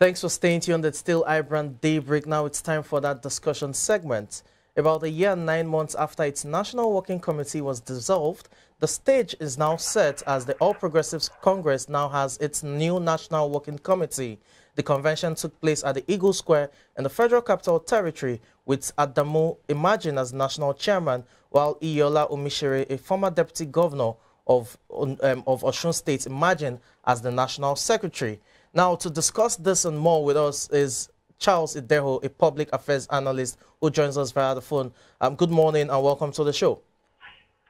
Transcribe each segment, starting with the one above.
Thanks for staying tuned. It's still iBrand Daybreak. Now it's time for that discussion segment. About a year and 9 months after its National Working Committee was dissolved, the stage is now set as the All Progressives Congress now has its new National Working Committee. The convention took place at the Eagle Square in the Federal Capital Territory with Adamu Imagine as national chairman, while Iyola Omishere, a former deputy governor of Osun State, Imagine as the national secretary. Now, to discuss this and more with us is Charles Ideho, a public affairs analyst who joins us via the phone. Good morning and welcome to the show.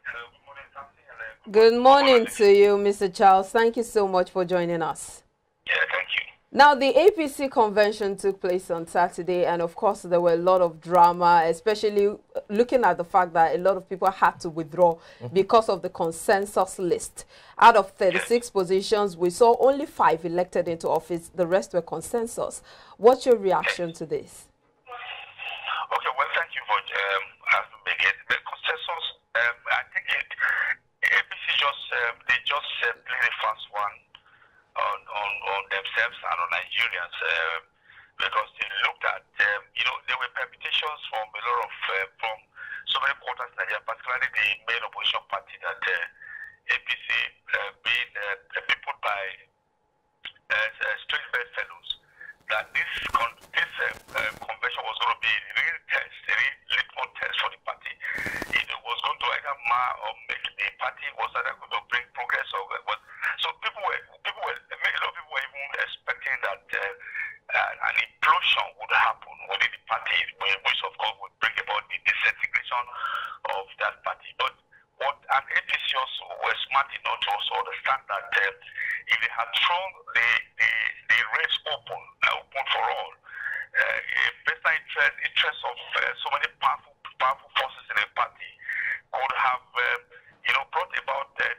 Good morning, Samson. Good morning to you, Mr. Charles. Thank you so much for joining us. Yeah, thank you. Now, the APC convention took place on Saturday, and of course, there were a lot of drama, especially looking at the fact that a lot of people had to withdraw because of the consensus list. Out of 36 positions, we saw only 5 elected into office. The rest were consensus. What's your reaction to this? Okay, well, thank you for asking me again. The consensus, I think APC they just play the first one on themselves and on Nigerians because they looked at, there were permutations from a lot of, from so many quarters in Nigeria, particularly the main opposition party that APC being put by strange bedfellows, that this convention was going to be a real test, a real litmus test for the party. It was going to either mar or make the party, was either going to bring progress or what. So a lot of people were even expecting that an implosion would happen within the party, which of course would bring about the disintegration of that party. But an APC also were smart enough to also understand that if they had thrown the race open for all, personal interest of so many powerful forces in the party could have brought about the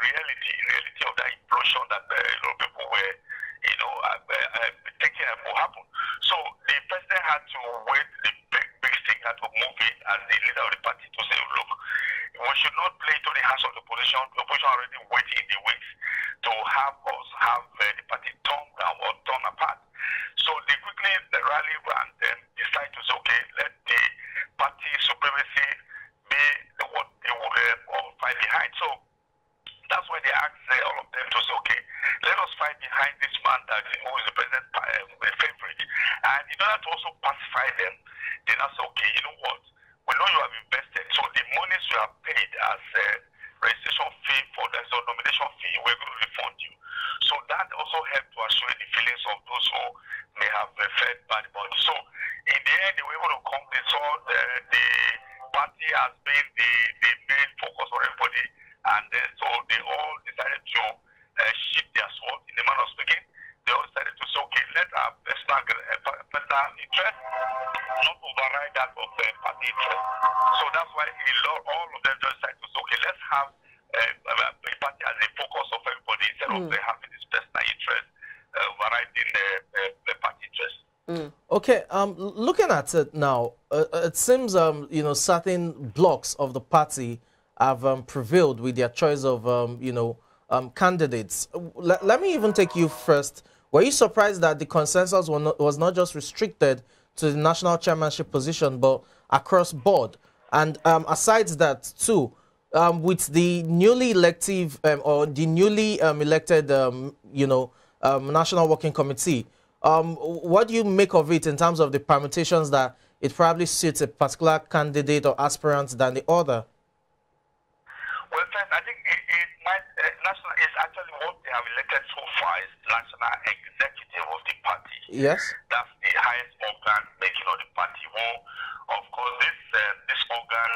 reality of that implosion that people were thinking would happen. So the president had to wait the big stick, had to move it as the leader of the party to say, look, we should not play to the hands of the opposition. The opposition already waiting in the wings to have the party torn down or torn apart. So they quickly rallied and then decided to say, okay, let the party supremacy be what they would all fight behind. So that's why they asked all of them to say, okay, let us fight behind this man that who is the president's favorite. And in order to also pacify them, they now say, okay, you know what? We know you have invested, so the monies you have paid as a registration fee for the nomination fee, we're going to refund you. So that also helped to assure the feelings of those who may have felt bad about it. So in the end, they were able to come, they saw the party has been the main focus for everybody, and then so they all decided to shift their sword in the manner of speaking. They all decided to say, okay, let our personal interest not override that of the party interest. So that's why all of them just decided to say, okay, let's have a party as a focus of everybody instead of having this personal interest overriding the party interest. Okay, looking at it now, it seems certain blocks of the party have prevailed with their choice of candidates. Let me even take you first. Were you surprised that the consensus was not just restricted to the national chairmanship position, but across board? And aside that too, with the newly elected National Working Committee, what do you make of it in terms of the permutations that it probably suits a particular candidate or aspirant than the other? Well, first, I think national is actually what they have elected so far is national executive of the party. Yes. That's the highest organ making of the party. Well, of course, this organ,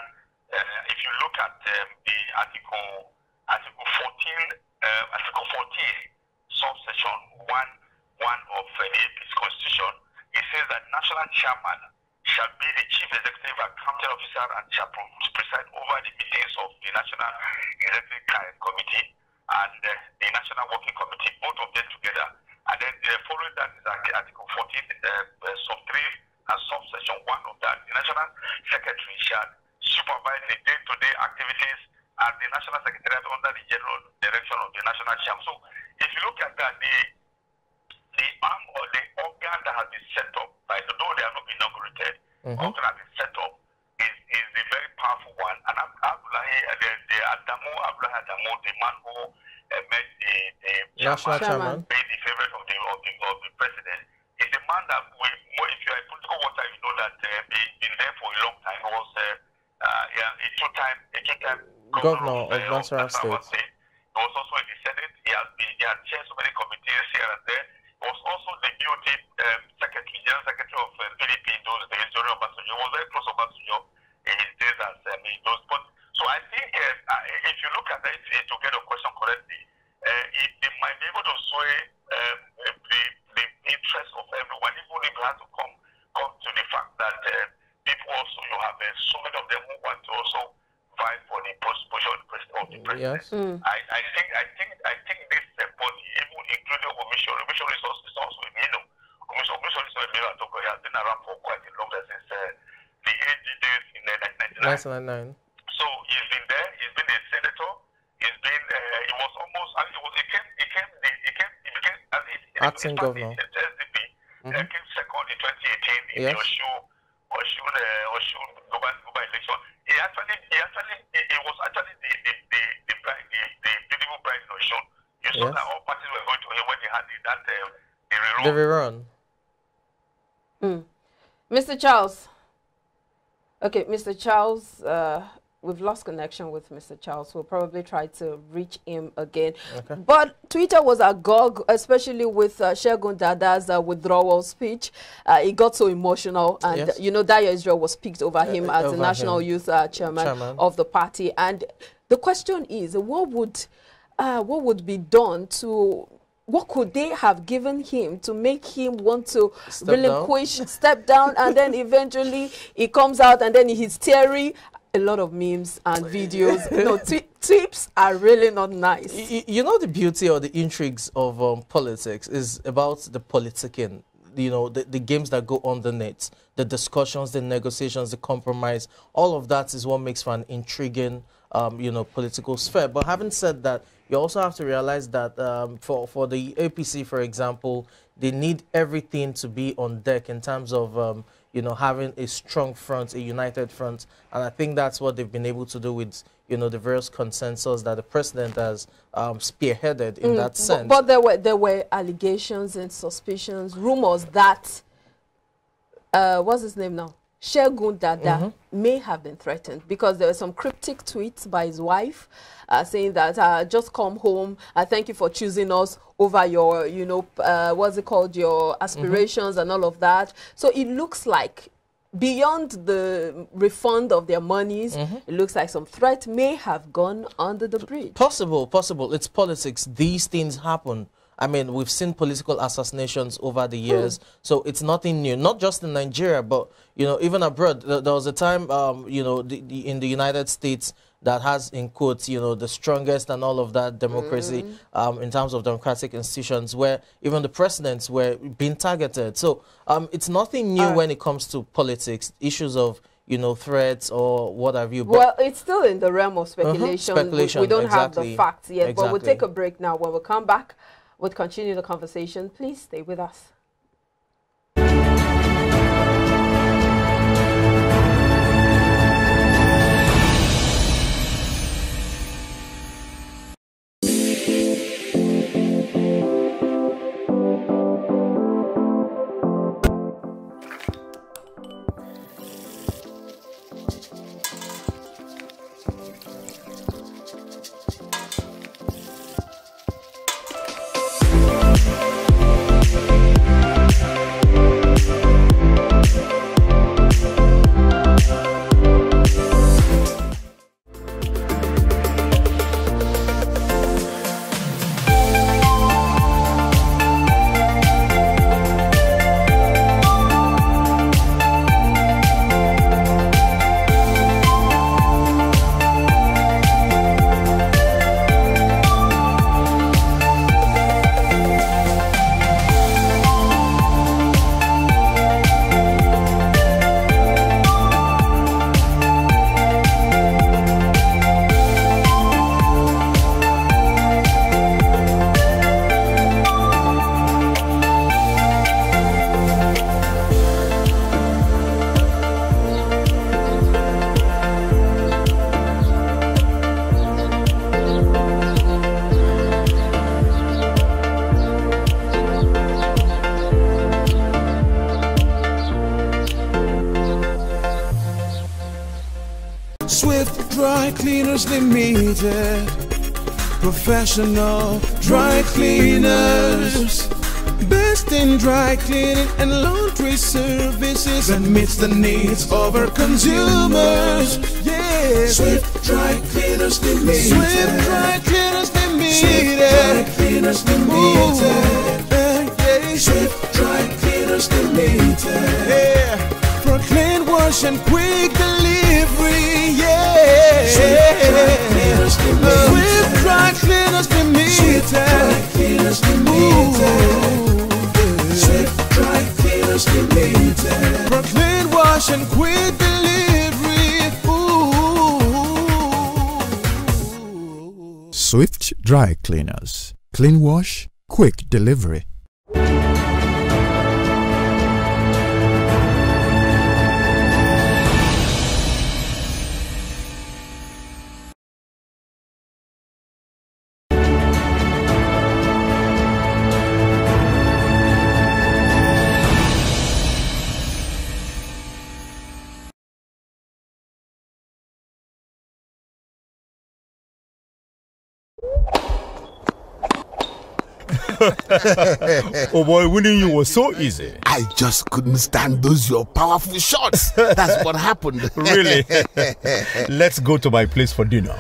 if you look at the Article 14, subsection 1 of the AP's constitution, it says that national chairman shall be the chief executive accounting officer and shall preside over the meetings of the National Executive Committee and the National Working Committee, both of them together. And then following that is Article 14, sub 3 and subsection 1 of that. The National Secretary shall supervise the day-to-day activities and the National Secretariat under the general direction of the National Chairman. So if you look at that, the been set up, right? Though they have not been inaugurated, all that have been set up is a very powerful one. And Abdullahi, the Adamu, the man who made the national chairman, made the favorite of the president, is a man that, if you are in political water, you know that he's been there for a long time. He was a two-time governor of Nasarawa State. He was also in the Senate. He had chaired so many committees here and there. He was also the BOT secretary, general secretary of PDP in those days, General Obasanjo. He was very close to Obasanjo in his days as those. But so I think if you look at it to get a question correctly, they might be able to sway the interest of everyone, even if it has to come to the fact that people also, you have so many of them who want to also vie for the position of the president. Yes. I think this body, even including Omission Resources, is also a Mino. Omission Resources has been around for quite a long time, since the 80 days in 1999. 1999. So he's been there. He's been a senator. He's been. He was almost. He became acting governor. SDP. Came second in 2018 in Yes. the Osun Goba election. He was actually the beautiful bride in Osun. You saw that all parties were going to him when they had the rerun. The rerun. Mr. Charles. Okay, Mr. Charles, we've lost connection with Mr. Charles. We'll probably try to reach him again. Okay. But Twitter was agog, especially with Shegun Dada's withdrawal speech. He got so emotional, and Yes. you know, Daya Israel was picked over him as the National Youth chairman of the party. And the question is, what would be done to? What could they have given him to make him want to step down, and then eventually he comes out and then he's teary? A lot of memes and videos. No, tips are really not nice. You know, the beauty or the intrigues of politics is about the politicking. You know, the games that go on the net, the discussions, the negotiations, the compromise. All of that is what makes for an intriguing, you know, political sphere. But having said that, you also have to realize that for the APC, for example, they need everything to be on deck in terms of, you know, having a strong front, a united front. And I think that's what they've been able to do with, you know, the various consensus that the president has spearheaded in that sense. But there were allegations and suspicions, rumors that, what's his name now? Shegun Dada may have been threatened, because there were some cryptic tweets by his wife saying that just come home, thank you for choosing us over your, you know, what's it called, your aspirations and all of that. So it looks like beyond the refund of their monies, it looks like some threat may have gone under the bridge. Possible. It's politics. These things happen. I mean, we've seen political assassinations over the years, so it's nothing new. Not just in Nigeria, but, you know, even abroad. There was a time, you know, in the United States that has, in quotes, you know, the strongest and all of that democracy in terms of democratic institutions, where even the presidents were being targeted. So it's nothing new when it comes to politics, issues of, you know, threats or what have you. But well, it's still in the realm of speculation. We don't have the facts yet, but we'll take a break now. When we come back, we'll continue the conversation. Please stay with us. Swift Dry Cleaners Limited, professional dry cleaners, best in dry cleaning and laundry services, and meets the needs of our consumers. Yeah, Swift Dry Cleaners Limited. Swift Dry Cleaners Limited. Swift Dry Cleaners Limited. Yeah. Swift Dry Cleaners Limited. Yeah, for clean wash and quick delivery. Yeah, Swift Dry Cleaners Limited. Swift Dry Cleaners Limited. Swift Dry Cleaners Limited. For clean wash and quick delivery. Swift Dry Cleaners. Clean wash, quick delivery. Oh boy, winning you was so easy. I just couldn't stand those your powerful shots. That's what happened. Really? Let's go to my place for dinner.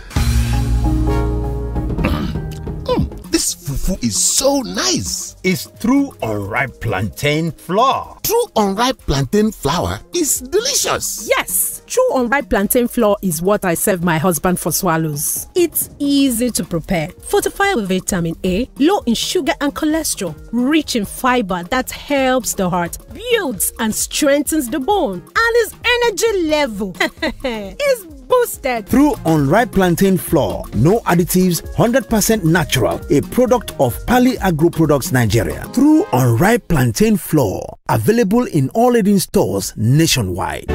This fufu is so nice. It's through unripe plantain flour. True unripe plantain flour is delicious. Yes, true unripe plantain flour is what I serve my husband for swallows. It's easy to prepare, fortified with vitamin A, low in sugar and cholesterol, rich in fiber that helps the heart, builds and strengthens the bone, and his energy level is boosted. Through unripe plantain flour, no additives, 100% natural, a product of Pali Agro Products Nigeria. Through unripe plantain flour, available in all leading stores nationwide.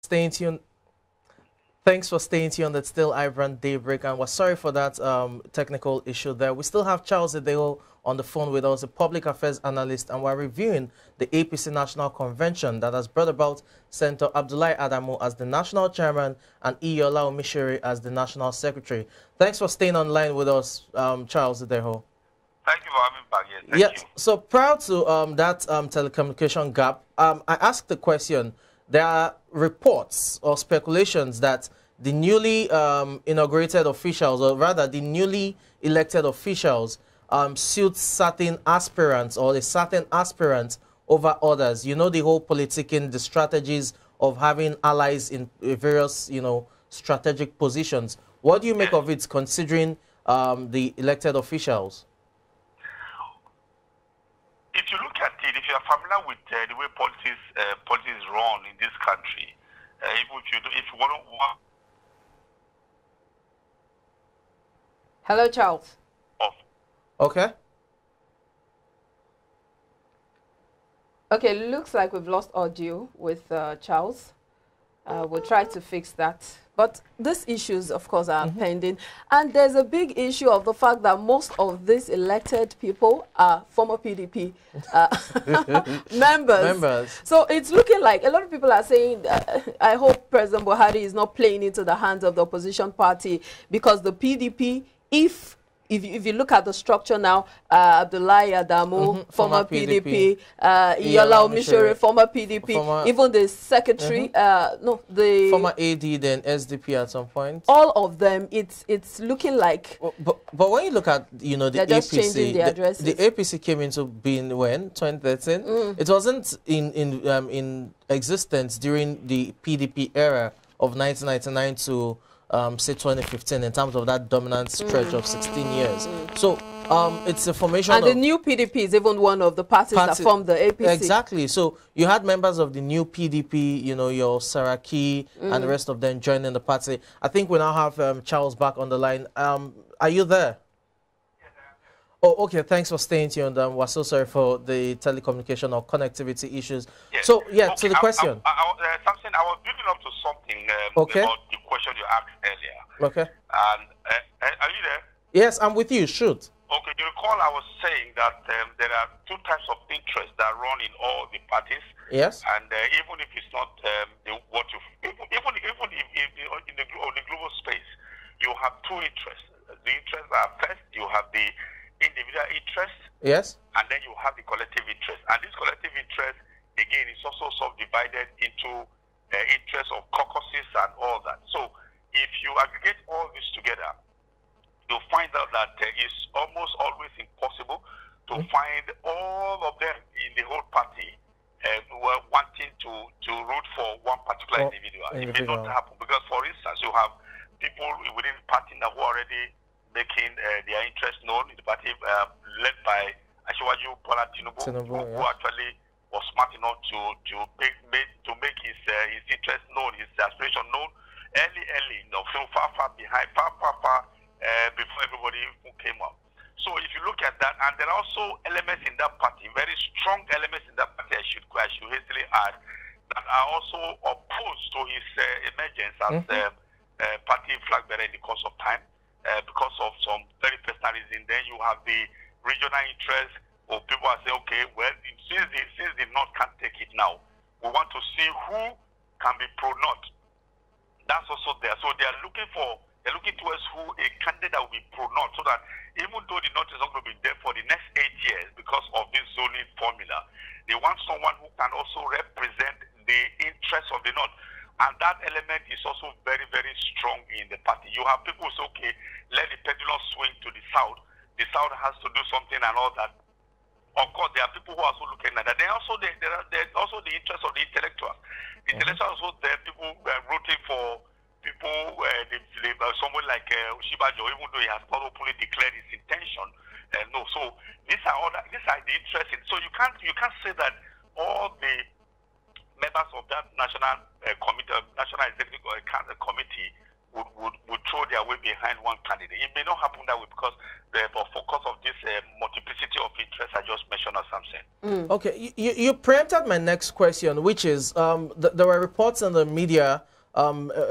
Staying tuned. Thanks for staying tuned. That's still iBrand Daybreak, and we're sorry for that technical issue there. We still have Charles Ideo on the phone with us, a public affairs analyst, and we're reviewing the APC National Convention that has brought about Senator Abdullahi Adamu as the national chairman and Iyola Omishiri as the national secretary. Thanks for staying online with us, Charles Ideo. Thank you for having me back here. Thank you. So prior to that telecommunication gap, I asked the question. There are reports or speculations that the newly inaugurated officials, or rather the newly elected officials, suit certain aspirants or a certain aspirant over others. You know, the whole politicking, the strategies of having allies in various, strategic positions. What do you make of it, considering the elected officials? If you look at it, if you are familiar with the way politics run in this country, if you want to... Hello, Charles. Okay. Okay, looks like we've lost audio with Charles. We'll try to fix that. But these issues, of course, are pending. And there's a big issue of the fact that most of these elected people are former PDP members. So it's looking like a lot of people are saying, I hope President Buhari is not playing into the hands of the opposition party, because the PDP, if you look at the structure now, Abdullahi Adamu, former PDP, Iyola Omishiri, former PDP, even the secretary, the former AD, then SDP at some point. All of them, it's looking like. But when you look at the just APC, changing the addresses. The APC came into being when 2013. It wasn't in existence during the PDP era of 1999 to say 2015 in terms of that dominant stretch of 16 years. So it's a formation and the new PDP is even one of the parties that formed the APC. Exactly. So you had members of the new PDP, your Saraki and the rest of them joining the party. I think we now have Charles back on the line. Are you there? Oh, okay. Thanks for staying tuned. We're so sorry for the telecommunication or connectivity issues. Yes. So, yeah, okay, to the question. Something I was building up to something about the question you asked earlier. Okay. And are you there? Yes, I'm with you. Shoot. Okay, you recall I was saying that there are two types of interests that run in all the parties. Yes. And even if it's not even if in the global space, you have two interests. The interests are first, you have the individual interest. Yes. And then you have the collective interest. And this collective interest, again, is also subdivided into interests of caucuses and all that. So if you aggregate all this together, you'll find out that it's almost always impossible to find all of them in the whole party who are wanting to root for one particular individual. It may not happen because, for instance, you have people within the party now who are already making their interest known in the party, led by Asiwaju Bola Tinubu, who actually was smart enough to make his interest known, his aspiration known early, so far behind, far before everybody who came up. So if you look at that, and there are also elements in that party, very strong elements in that party, I should hastily add, that are also opposed to his emergence as party flag bearer in the course of time, because of some very personal reasons. Then you have the regional interest, or people are saying, okay, well, since the North can't take it now, we want to see who can be pro-North. That's also there. So they're looking towards who a candidate that will be pro-North, so that even though the North is not going to be there for the next 8 years because of this zoning formula, they want someone who can also represent the interests of the North. And that element is also very, very strong in the party. You have people who say, okay, let the pendulum swing to the South. The South has to do something and all that. Of course, there are people who are also looking at that. There's also the interest of the intellectuals. The intellectuals also there, people rooting for people, someone like Shibajo, even though he has not openly declared his intention. No, so these are the interests. So you can't say that all the members of that national executive committee would throw their weight behind one candidate. It may not happen that way because focus of this multiplicity of interests I just mentioned, as Samson. Okay, you preempted my next question, which is there were reports in the media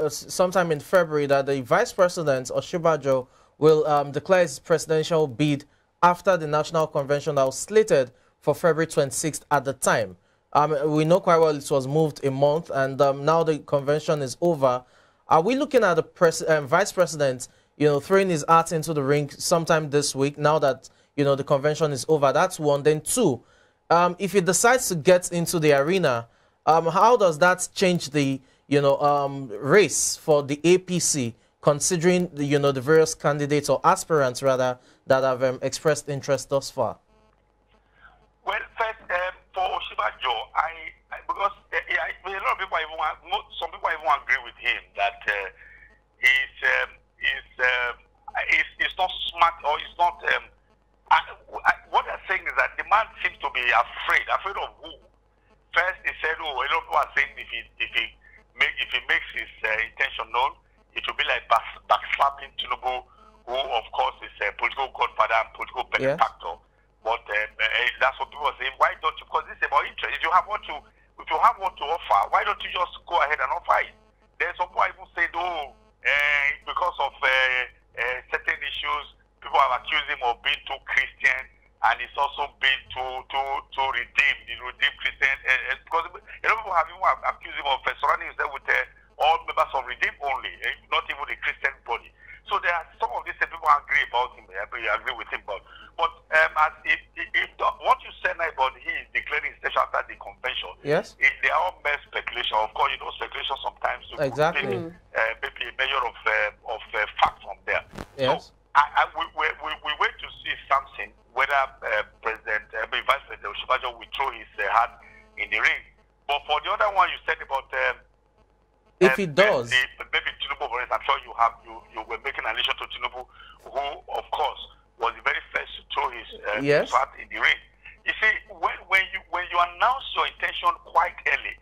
sometime in February that the Vice President, Oshibajo, will declare his presidential bid after the National Convention that was slated for February 26th at the time. We know quite well it was moved a month, and now the convention is over. Are we looking at the Vice President, throwing his hat into the ring sometime this week, now that, the convention is over? That's one. Then two, if he decides to get into the arena, how does that change the, race for the APC, considering the various candidates or aspirants, rather, that have expressed interest thus far? Well, first, for Oshibajo, because a lot of people some people even agree with him that he's not smart, or he's not. What they're saying is that the man seems to be afraid of who? First, he said, "Oh, a lot of people are saying if he makes his intention known, it will be like backslapping Tinubu, who of course is a political godfather and political benefactor." But that's what people are saying. Why don't you? Because this is about interest. If you have what to offer, why don't you just go ahead and offer it? Then some people even say, because of certain issues, people have accused him of being too Christian, and he's also been too redeem Christian. Because a lot of people have even accused him of surrounding himself with all members of Redeem only, not even the Christian body. So there are some of these people agree about him. I agree with him, but what you said now about he is declaring his station after the convention, yes, they are all mere speculation. Of course, speculation sometimes exactly maybe a measure of fact from there. Yes. So we wait to see something whether Vice President Oshibajo will throw his hat in the ring. But for the other one you said about if he does, maybe Tinubu, for instance, I'm sure you were making allusion to Tinubu, who of course was the very first to throw his hat in the ring. You see, when you announce your intention quite early,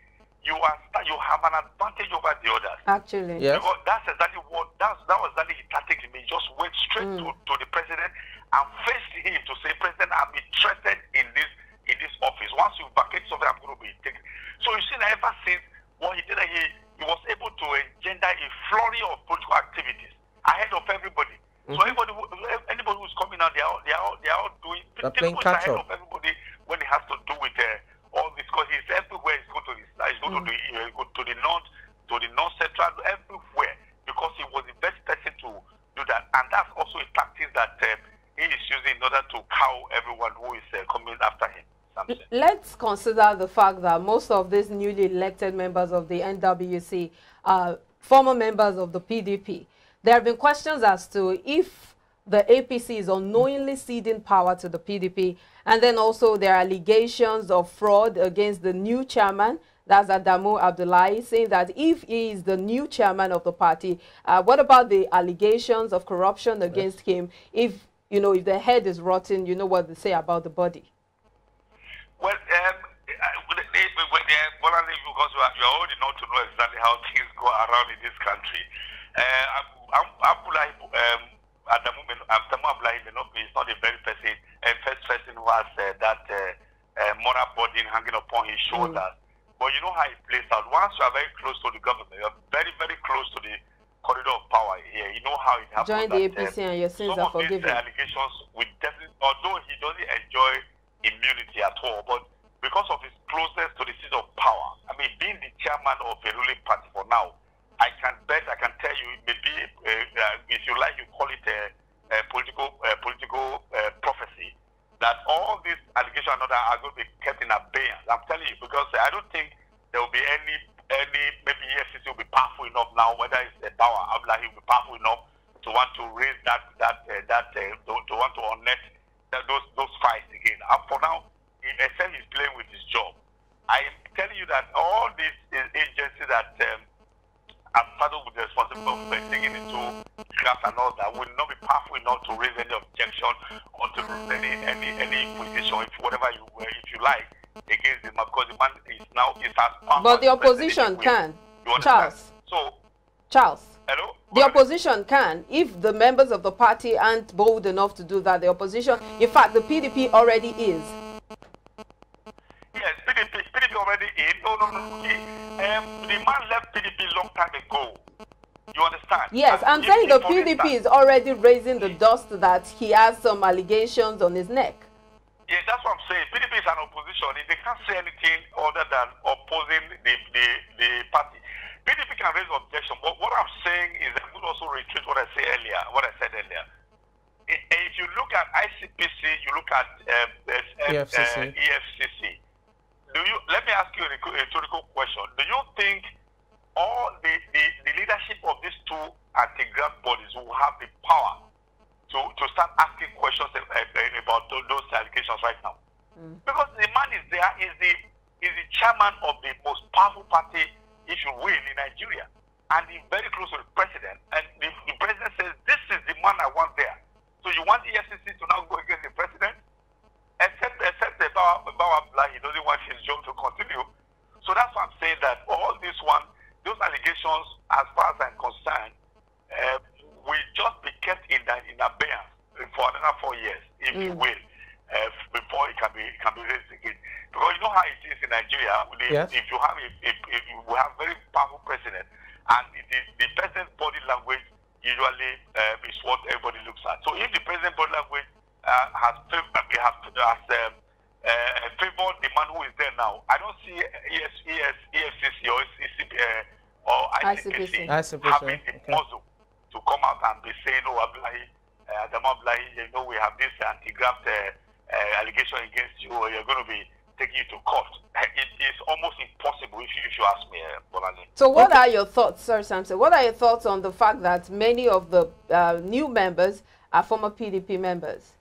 you have an advantage over the others. Actually, yes. Because that's exactly that was exactly his tactic. He just went straight to the president and faced him to say, "President, I'm interested in this office. Once you vacate something, I'm going to be taken." So you see, ever since what he did, he was able to engender a flurry of political activities ahead of everybody. So anybody who's coming out, they are playing catch up. Everybody when it has to do with all this, because he's everywhere. He's going to the he's going to the north, to the north central, everywhere, because he was the best person to do that, and that's also a tactic that he is using in order to cow everyone who is coming after him. Let's consider the fact that most of these newly elected members of the NWC are former members of the PDP. There have been questions as to if the APC is unknowingly ceding power to the PDP, and then also there are allegations of fraud against the new chairman, that's Adamu Abdullahi, saying that if he is the new chairman of the party, what about the allegations of corruption against him? If, you know, if the head is rotten, you know what they say about the body. Well, because you already know to know exactly how things go around in this country. Adamu Abdullahi is not a very first person who has that moral burden hanging upon his shoulders. But you know how it plays out. Once you are very close to the government, you are very, very close to the corridor of power here. You know how it happens. Join the APC and your sins are forgiven. Some of these allegations will definitely, although he doesn't enjoy immunity at all, but because of his closeness to the seat of power, I mean, being the chairman of a ruling party for now, I can tell you, maybe if you like, you call it a political prophecy, that all these allegations and other are going to be kept in abeyance. I'm telling you, because I don't think there will be any maybe EFCC will be powerful enough now, whether it's the power, Abdullahi will be powerful enough to want to raise to want to unearth those fights again. For now, except he's playing with his job. I am telling you that all these agencies that are saddled with the responsibility of taking into graft and all that will not be powerful enough to raise any objection or to raise any position, whatever if you like, against him, because the man is now as powerful. But the opposition can. Charles. So, Charles. Hello? The opposition can, if the members of the party aren't bold enough to do that. The opposition, in fact, the PDP already is. Yes, PDP already in. No. The man left PDP long time ago. You understand? Yes, I'm saying the PDP is already raising the dust that he has some allegations on his neck. Yes, that's what I'm saying. PDP is an opposition. They can't say anything other than opposing the party. PDP can raise objection, but what I'm saying is I would also retrace what I said earlier. If you look at ICPC, you look at EFCC. Let me ask you a rhetorical question. Do you think all the leadership of these two anti-graft bodies will have the power to start asking questions about those allegations right now? Because the man is there, is the chairman of the most powerful party, if you will, in Nigeria, and he's very close to the president. And the president says, "This is the man I want there." So you want the EFCC to now go against the president? Except the Bawabla, he doesn't want his job to continue. So that's why I'm saying that all those allegations, as far as I'm concerned, will just be kept in abeyance for another 4 years, if you will, before it can be raised again. Because you know how it is in Nigeria. If you have we have very powerful president, and the president's body language usually is what everybody looks at. So if the president's body language has favored the man who is there now, I don't see EFCC or ICPC having the muzzle to come out and be saying, "Oh, Adamu Abdullahi, you know, we have this anti-graft allegation against you, or you're going to be taking you to court." It is almost impossible if you ask me, Bolani. So what are your thoughts, Sir Samson? What are your thoughts on the fact that many of the new members are former PDP members?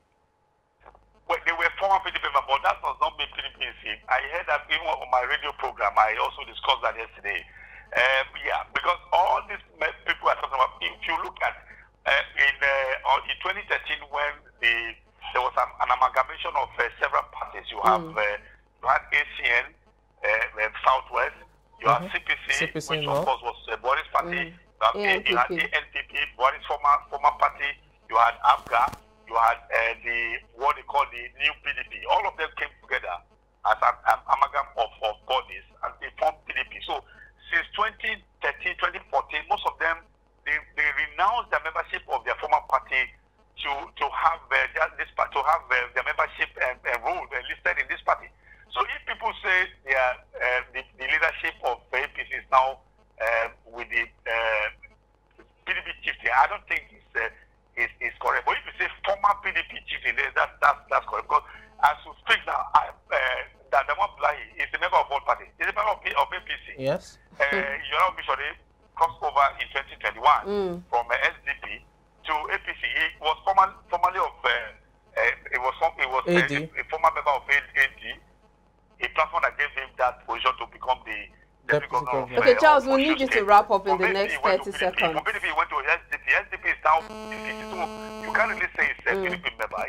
Well, they were former PDP members, but that does not mean PDP is in. I heard that even on my radio program, I also discussed that yesterday. Because all these people are talking about, if you look at in 2013 when there was an amalgamation of several parties. You have you had ACN, Southwest, you had CPC, which of course was Boris' party. You had the NPP, Boris' former party. You had ABGA. You had what they call the new PDP. All of them came together as an amalgam of bodies, and they formed PDP. So since 2013, 2014, most of them they renounced their membership of their former party to have their membership enrolled and listed in this party. So if people say the leadership of APC is now with the PDP chieftain, I don't think it's correct. But if you say former PDP chieftain, that's correct. Because as we speak now, that the Abdullahi is a member of one party. He's a member of APC. Yes. You know, Bishop crossed over in 2021 from SDP to APC. He was formerly of a former member of AD, a platform that gave him that position to become the deputy governor. Okay, Charles, we need you to wrap up in the next 30 seconds. PDP went to SDP. SDP is now defeated, so you can't really say it's a PDP member.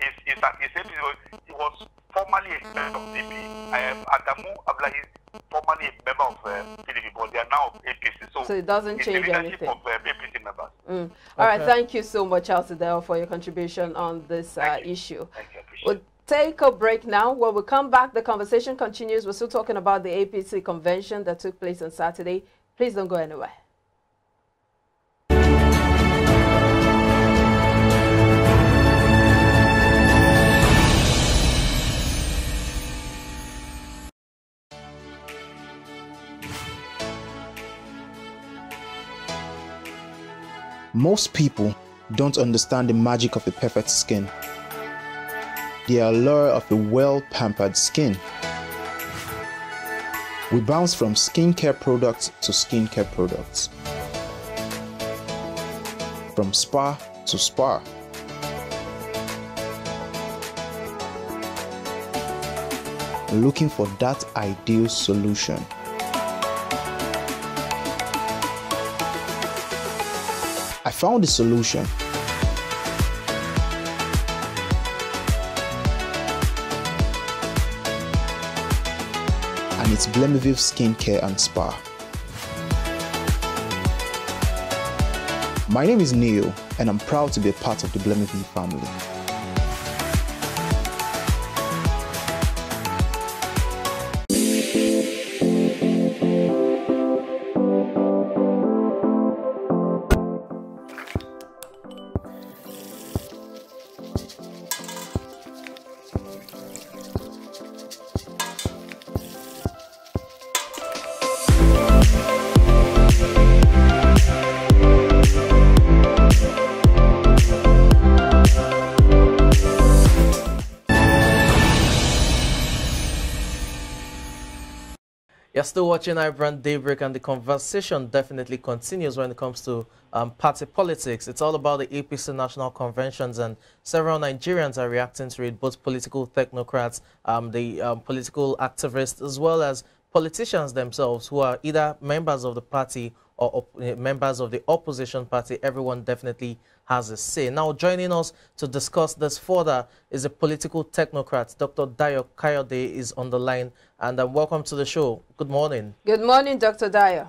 He was formerly a member of DP. Adamu Abdullahi is formerly a member of PDP, but they are now APC. So it doesn't change anything. Of APC members. All right, thank you so much, Charles Adele, for your contribution on this issue. Thank you. We'll take a break now. When we come back, the conversation continues. We're still talking about the APC convention that took place on Saturday. Please don't go anywhere. Most people don't understand the magic of a perfect skin, the allure of a well-pampered skin. We bounce from skincare products to skincare products, from spa to spa. Looking for that ideal solution. I found the solution. And it's Blemiville Skincare and Spa. My name is Neil, and I'm proud to be a part of the Blemiville family. You're still watching iBrand Daybreak, and the conversation definitely continues when it comes to party politics. It's all about the APC National Conventions, and several Nigerians are reacting to it, both political technocrats, the political activists, as well as politicians themselves who are either members of the party or members of the opposition party. Everyone definitely has a say. Now, joining us to discuss this further is a political technocrat. Dr. Dayo Kayode is on the line, and welcome to the show. Good morning. Good morning, Dr. Dayo.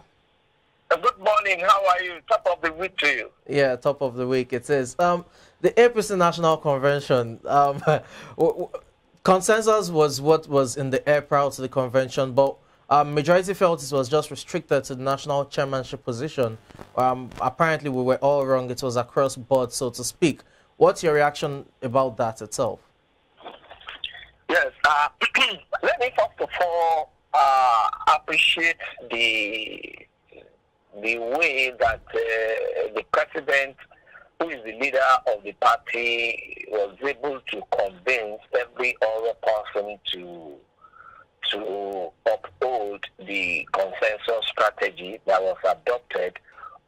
Good morning. How are you? Top of the week to you. Yeah, top of the week it is. The APC National Convention, consensus was what was in the air prior to the convention, but majority felt it was just restricted to the national chairmanship position. Apparently, we were all wrong. It was across board, so to speak. What's your reaction about that itself? Yes. Let me first of all appreciate the way that the president, who is the leader of the party, was able to convince every other person to uphold the consensus strategy that was adopted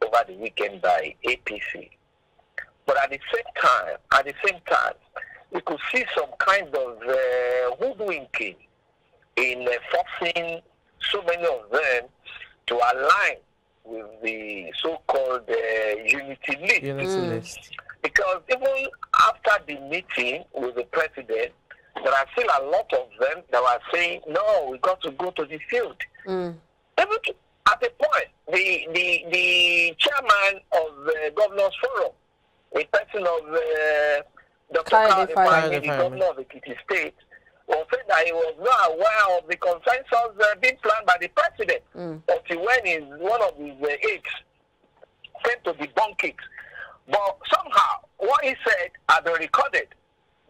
over the weekend by APC. But at the same time, we could see some kind of hoodwinking in forcing so many of them to align with the so-called unity list. Because even after the meeting with the president, there are still a lot of them that were saying, no, we got to go to the field. Even at the point, the chairman of the Governors Forum, a person of Dr. Kayode, the governor of Ekiti State, was saying that he was not aware of the consensus being planned by the president until when one of his aides came to debunk it. But somehow, what he said at the were recorded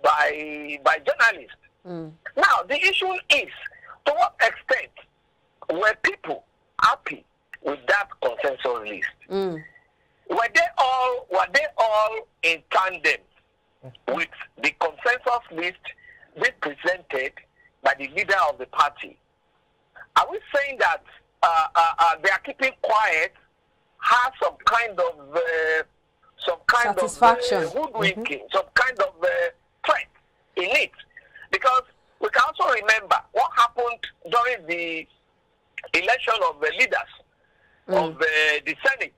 by journalists. Now, the issue is, to what extent were people happy with that consensus list? Were they all in tandem with the consensus list being presented by the leader of the party? Are we saying that they are keeping quiet, has some kind of satisfaction, hoodwinking, some kind of threat in it? Because we can also remember what happened during the election of the leaders of the Senate,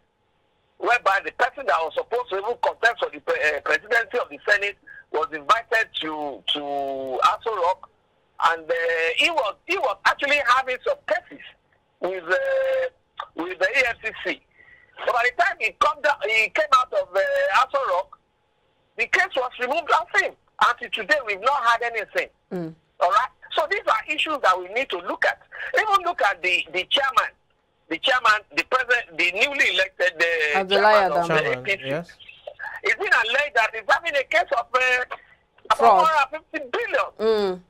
whereby the person that was supposed to even contest for the presidency of the Senate was invited to Aso Rock, and he was actually having some cases with the EFCC. But by the time he came out of Aso Rock, the case was removed of him. Until today, we've not had anything. All right. So these are issues that we need to look at. Even look at the chairman, the president, the newly elected chairman of the APC. Yes. It's been alleged that he's having a case of fraud, 150 billion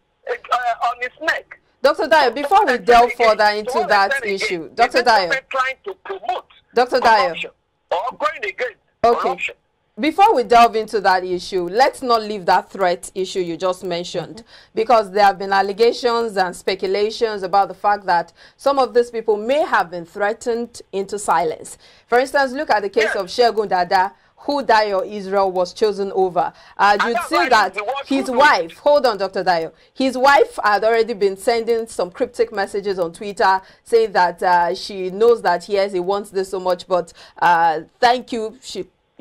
on his neck. Dr. Dayo, before we delve further into that issue, Dr. Dayo, trying to promote Dr. Dayo, or going against corruption. Before we delve into that issue, let's not leave that threat issue you just mentioned, because there have been allegations and speculations about the fact that some of these people may have been threatened into silence. For instance, look at the case of Shegun Dada, who Dayo Israel was chosen over. You'd see that his wife, hold on, Dr. Dayo, his wife had already been sending some cryptic messages on Twitter saying that she knows that, yes, he wants this so much, but thank you,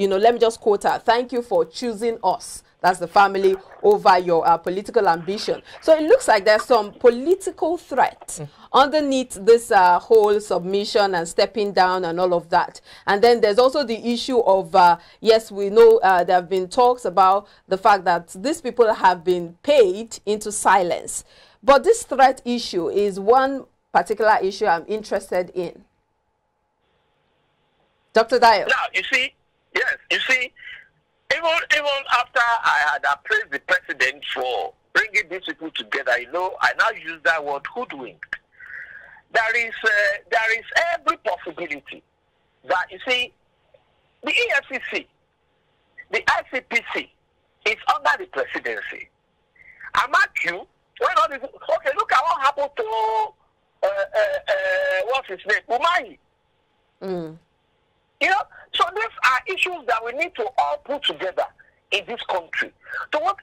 let me just quote her, "Thank you for choosing us," that's the family, "over your political ambition." So it looks like there's some political threat underneath this whole submission and stepping down and all of that. And then there's also the issue of, yes, we know there have been talks about the fact that these people have been paid into silence. But this threat issue is one particular issue I'm interested in. Dr. Dayo. Now, you see, yes, you see, even after I had appraised the president for bringing these people together, I now use that word hoodwinked. There is every possibility that, you see, the EFCC, the ICPC is under the presidency. I'm at you, when all this, okay, look at what happened to, what's his name, Umahi. So these are issues that we need to all put together in this country. So when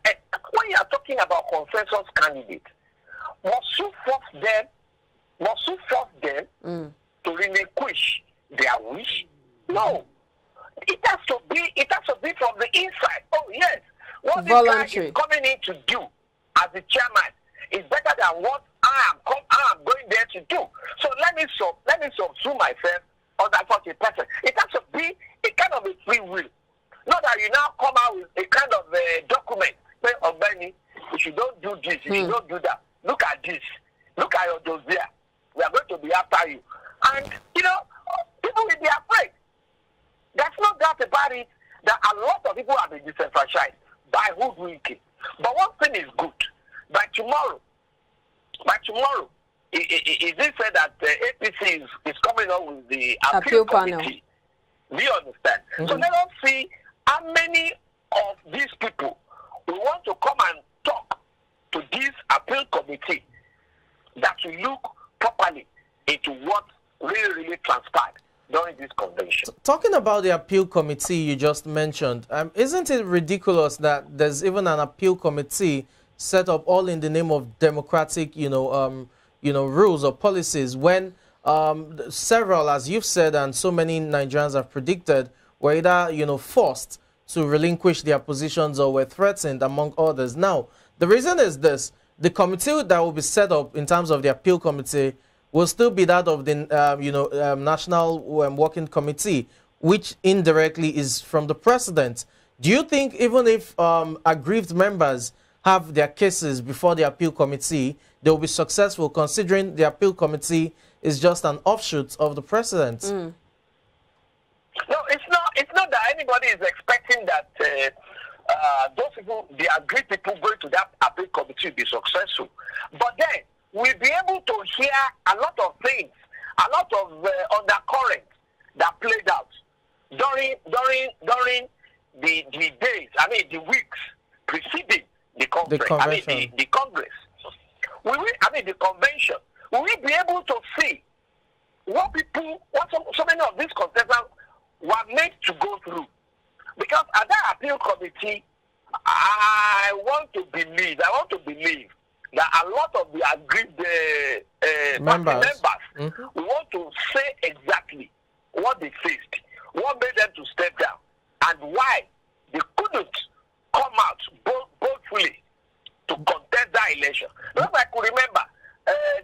you are talking about consensus candidates, must you force them to relinquish their wish? No. It has to be from the inside. Oh yes, what this guy is coming in to do as the chairman is better than what I am going there to do. So let me subsume myself under such a person. It has to be a kind of a free will. Not that you now come out with a kind of a document saying, "Oh, Benny, if you don't do this, if you don't do that, look at this. Look at your dossier. We are going to be after you." And, people will be afraid. There's no doubt about it that a lot of people have been disenfranchised by hoodwinking. But one thing is good. By tomorrow, it is said that APC is coming up with the appeal committee. Do you understand? So let us see how many of these people we want to come and talk to this appeal committee that will look properly into what really transpired during this convention. Talking about the appeal committee you just mentioned, isn't it ridiculous that there's even an appeal committee set up all in the name of democratic, rules or policies, when several, as you've said, and so many Nigerians have predicted, were either, forced to relinquish their positions or were threatened, among others. Now, the reason is this: the committee that will be set up in terms of the appeal committee will still be that of the, National Working Committee, which indirectly is from the president. Do you think even if aggrieved members have their cases before the appeal committee, they will be successful, considering the appeal committee is just an offshoot of the president? No, it's not that anybody is expecting that those possible the agreed people going to that appeal committee will be successful. But then we'll be able to hear a lot of things, a lot of undercurrents that played out during the days, the weeks preceding the conference, the Congress. The convention. We will be able to see what so many of these contestants were made to go through. Because at that appeal committee, I want to believe that a lot of the agreed members we want to say exactly what they faced, what made them to step down, and why they couldn't come out boldly to contest that election. Because I could remember,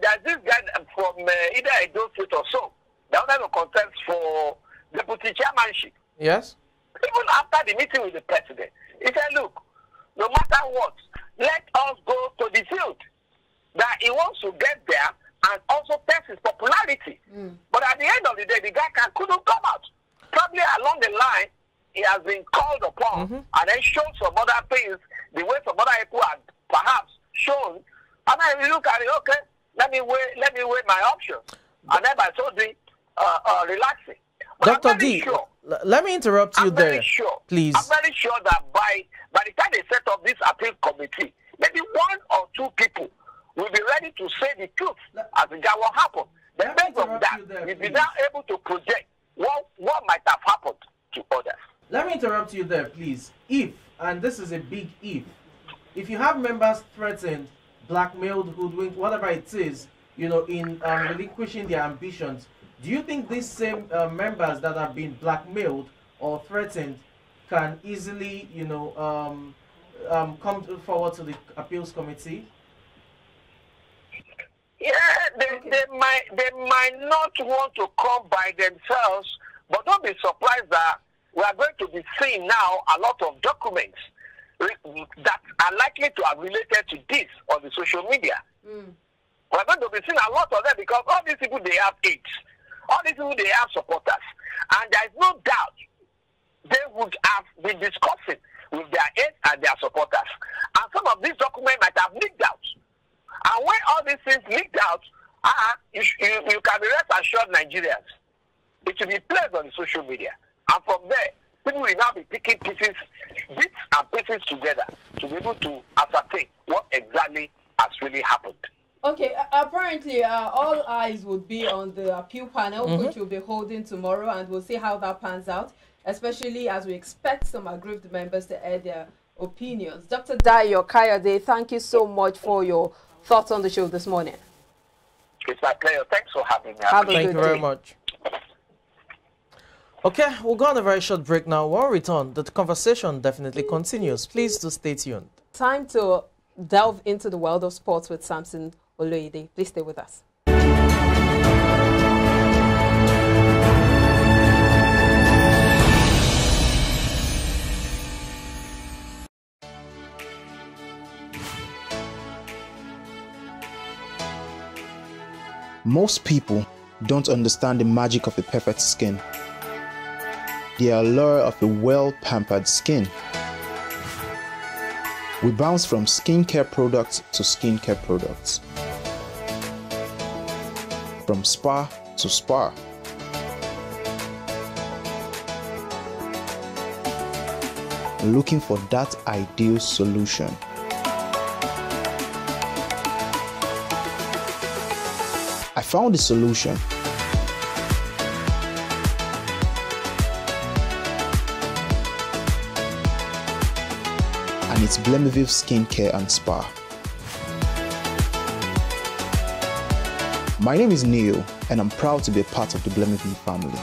there's this guy from either Edo State or so, that wanted to contest for deputy chairmanship. Yes. Even after the meeting with the president, he said, look, no matter what, let us go to the field. That he wants to get there and also test his popularity. But at the end of the day, the guy couldn't come out. Probably along the line, he has been called upon and then shown some other things, the way some other people had perhaps shown. And I look at it, okay, let me weigh my options. And then by so doing, relaxing. But Dr. D, let me interrupt you there, please. I'm very sure that by the time they set up this appeal committee, maybe one or two people will be ready to say the truth as the guy will happen. Then based on that, we'll be now able to project what might have happened to others. Let me interrupt you there, please. If, and this is a big if you have members threatened, blackmailed, hoodwinked, whatever it is, in relinquishing their ambitions, do you think these same members that have been blackmailed or threatened can easily, come forward to the appeals committee? Yeah, they might not want to come by themselves, but don't be surprised that we are going to be seeing now a lot of documents that are likely to have related to this on the social media. We're going to be seeing a lot of them because all these people, they have aides. All these people, they have supporters. And there is no doubt they would have been discussing with their aides and their supporters. And some of these documents might have leaked out. And when all these things leaked out, you can be rest assured, Nigerians, it will be placed on the social media. And from there, people will now be picking bits and pieces together to be able to ascertain what exactly has really happened. Okay, apparently all eyes would be on the appeal panel, which we'll be holding tomorrow, and we'll see how that pans out, especially as we expect some aggrieved members to air their opinions. Dr. Dayo Kayode, thank you so much for your thoughts on the show this morning. It's my pleasure. Thanks for having me. Thank you very much. Okay, we'll go on a very short break now. When we return, the conversation definitely continues. Please do stay tuned. Time to delve into the world of sports with Samson Oloide. Please stay with us. Most people don't understand the magic of a perfect skin, the allure of a well-pampered skin. We bounce from skincare products to skincare products, from spa to spa. Looking for that ideal solution. I found the solution. And it's Blemiville Skincare and Spa. My name is Neil, and I'm proud to be a part of the Blemiville family.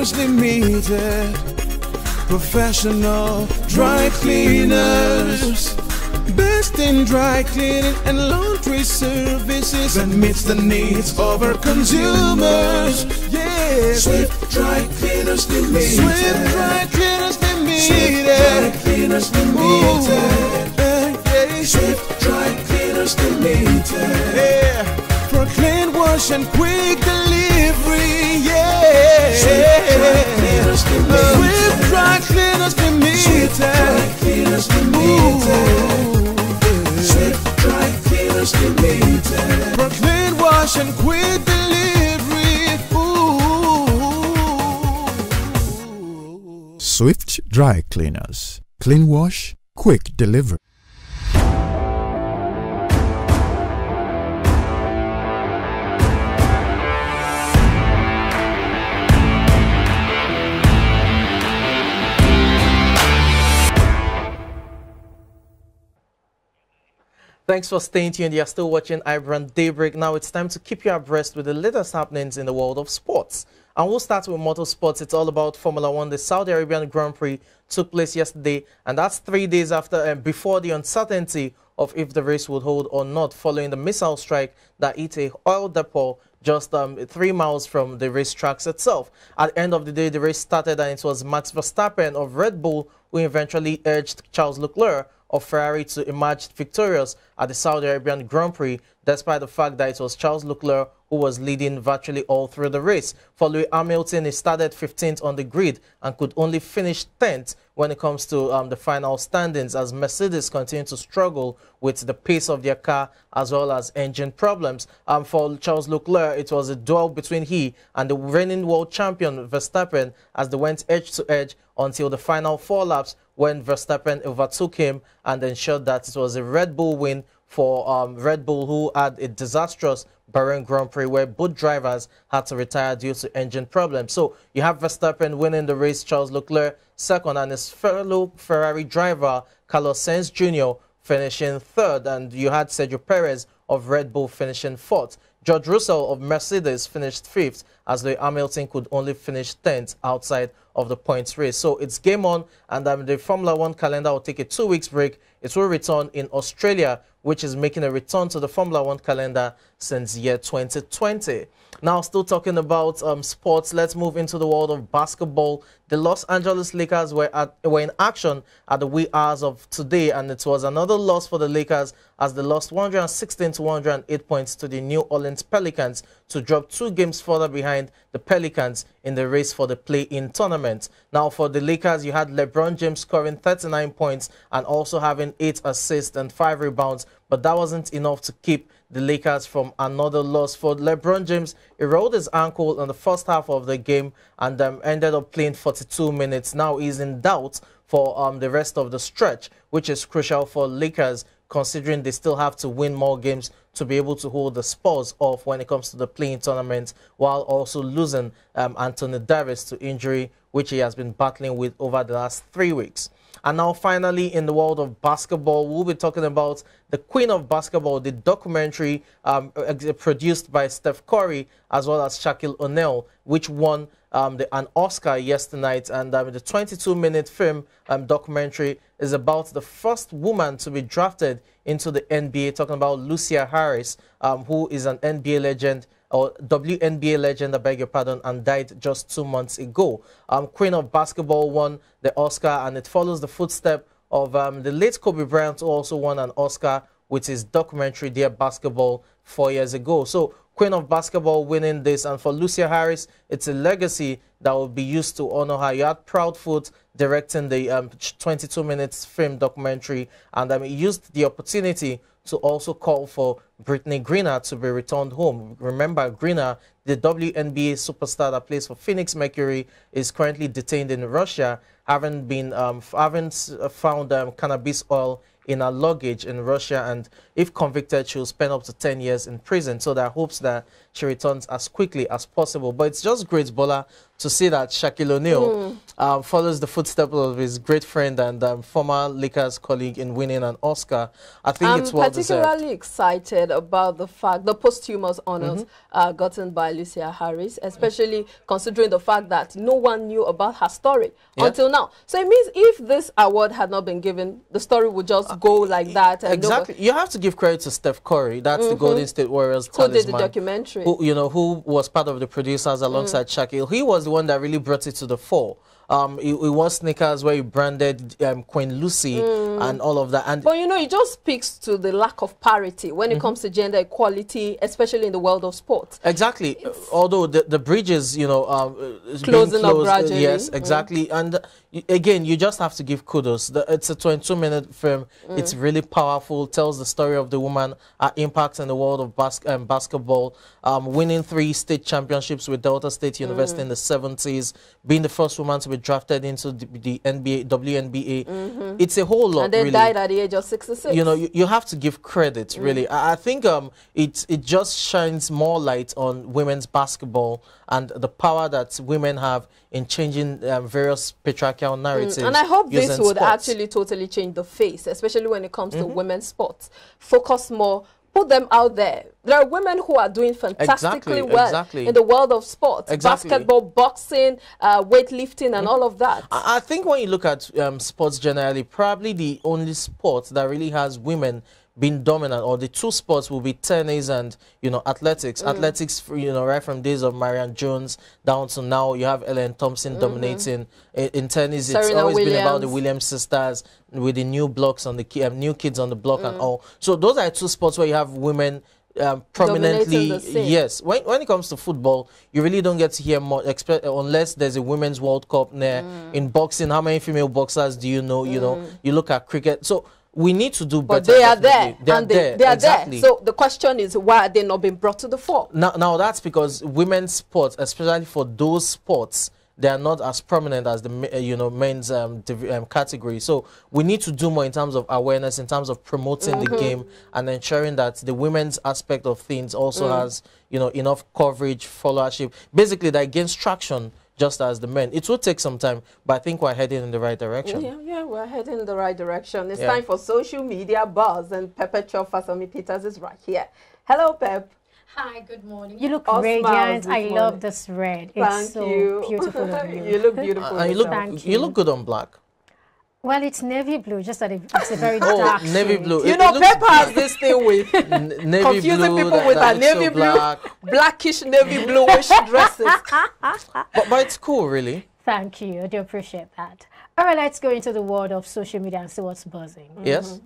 Cleaners Limited. Professional dry cleaners. Best in dry cleaning and laundry services that meets the needs of our consumers. Yeah, Swift Dry Cleaners Limited. Swift Dry Cleaners Limited. Swift Dry Cleaners Limited. Yeah. Swift Dry Cleaners Limited. Yeah, for clean wash and quick delivery. Yeah, Swift Dry Cleaners Limited. Swift Dry Cleaners Limited. Swift Dry Cleaners Limited. Limited. For clean wash and quick delivery. Ooh. Swift Dry Cleaners. Clean wash, quick delivery. Thanks for staying tuned. You're still watching iBrand Daybreak. Now it's time to keep you abreast with the latest happenings in the world of sports. And we'll start with motorsports. It's all about Formula One. The Saudi Arabian Grand Prix took place yesterday, and that's 3 days after and before the uncertainty of if the race would hold or not, following the missile strike that hit a oil depot just 3 miles from the racetracks itself. At the end of the day, the race started, and it was Max Verstappen of Red Bull who eventually urged Charles Leclerc of Ferrari to emerge victorious at the Saudi Arabian Grand Prix, despite the fact that it was Charles Leclerc who was leading virtually all through the race. For Lewis Hamilton, he started 15th on the grid and could only finish 10th when it comes to the final standings, as Mercedes continued to struggle with the pace of their car as well as engine problems. For Charles Leclerc, it was a duel between he and the reigning world champion Verstappen as they went edge to edge until the final 4 laps, when Verstappen overtook him and ensured that it was a Red Bull win for Red Bull, who had a disastrous Bahrain Grand Prix where both drivers had to retire due to engine problems. So you have Verstappen winning the race, Charles Leclerc second, and his fellow Ferrari driver Carlos Sainz Jr. finishing third, and you had Sergio Perez of Red Bull finishing fourth. George Russell of Mercedes finished 5th, as Lewis Hamilton could only finish 10th outside of the points race. So it's game on, and the Formula One calendar will take a 2 weeks break. It will return in Australia, which is making a return to the Formula One calendar since year 2020. Now, still talking about sports, let's move into the world of basketball. The Los Angeles Lakers were in action at the wee hours of today, and it was another loss for the Lakers as they lost 116 to 108 points to the New Orleans Pelicans to drop 2 games further behind the Pelicans in the race for the play-in tournament. Now, for the Lakers, you had LeBron James scoring 39 points and also having 8 assists and 5 rebounds, but that wasn't enough to keep the Lakers from another loss. For LeBron James, he rolled his ankle in the first half of the game and ended up playing 42 minutes. Now he's in doubt for the rest of the stretch, which is crucial for Lakers, considering they still have to win more games to be able to hold the Spurs off when it comes to the play-in tournament, while also losing Anthony Davis to injury, which he has been battling with over the last 3 weeks. And now finally, in the world of basketball, we'll be talking about the Queen of Basketball, the documentary produced by Steph Curry as well as Shaquille O'Neal, which won an Oscar yesterday night. And the 22-minute film documentary is about the first woman to be drafted into the NBA, talking about Lucia Harris, who is an NBA legend, or WNBA legend, I beg your pardon, and died just 2 months ago. Queen of Basketball won the Oscar, and it follows the footstep of the late Kobe Bryant, who also won an Oscar with his documentary Dear Basketball 4 years ago. So Queen of Basketball winning this, and for Lucia Harris, it's a legacy that will be used to honor her. You had Proudfoot directing the 22-minute film documentary, and he used the opportunity to also call for Brittany Griner to be returned home. Remember, Griner, the WNBA superstar that plays for Phoenix Mercury, is currently detained in Russia, having found cannabis oil in her luggage in Russia, and if convicted, she will spend up to 10 years in prison. So there are hopes that she returns as quickly as possible. But it's just great, Bola, to see that Shaquille O'Neal follows the footsteps of his great friend and former Lakers colleague in winning an Oscar. I think it's well deserved. I'm particularly excited about the fact, the posthumous honors gotten by Lucia Harris, especially considering the fact that no one knew about her story until now. So it means if this award had not been given, the story would just go like that. And exactly. You have to give credit to Steph Curry. That's the Golden State Warriors talisman. Who did the documentary. Who was part of the producers alongside Shaquille. He was the one that really brought it to the fore. It was sneakers where he branded Queen Lucy and all of that. And but you know, it just speaks to the lack of parity when it comes to gender equality, especially in the world of sports. Exactly. Although the bridges, you know, closing up gradually. Yes, exactly. And again, you just have to give kudos. It's a 22-minute film. It's really powerful. Tells the story of the woman, her impact in the world of basketball, winning 3 state championships with Delta State University in the 70s, being the first woman to be drafted into the NBA, WNBA. It's a whole lot, and then really. died at the age of 66. You know, you have to give credit, really. I think it just shines more light on women's basketball and the power that women have in changing various patriarchal narratives. And I hope this would actually totally change the face, especially when it comes to women's sports. Focus more. Put them out there. There are women who are doing fantastically well in the world of sports. Basketball, boxing, weightlifting, and all of that. I think when you look at sports generally, probably the only sport that really has women being dominant, or the 2 sports, will be tennis and, you know, athletics. Athletics, you know, right from days of Marianne Jones down to now, you have Ellen Thompson dominating. In tennis, it's always been about the Williams sisters with the new blocks on the new kids on the block and all. So those are 2 sports where you have women prominently. Yes, when it comes to football, you really don't get to hear more, unless there's a women's World Cup there. In boxing, how many female boxers do you know? You know, you look at cricket. So we need to do better. But they are there. They are there. So the question is, why are they not being brought to the fore? Now that's because women's sports, especially for those sports, they are not as prominent as the men's category. So we need to do more in terms of awareness, in terms of promoting the game and ensuring that the women's aspect of things also has enough coverage, followership, basically that gains traction just as the men. It will take some time, but I think we're heading in the right direction. Yeah, we're heading in the right direction. It's time for social media buzz, and Pepper Chofasomi Peters is right here. Hello, Pep. Hi, good morning. You look radiant. I love this red. It's so beautiful of you. You look beautiful. You look good on black. Well, it's navy blue, just that it's a very dark navy shade. blue. You know, Pepper has this thing with confusing blue, people with her navy blue, blackish navy bluish dresses. But it's cool, really. Thank you. I do appreciate that. All right, let's go into the world of social media and see what's buzzing. Yes.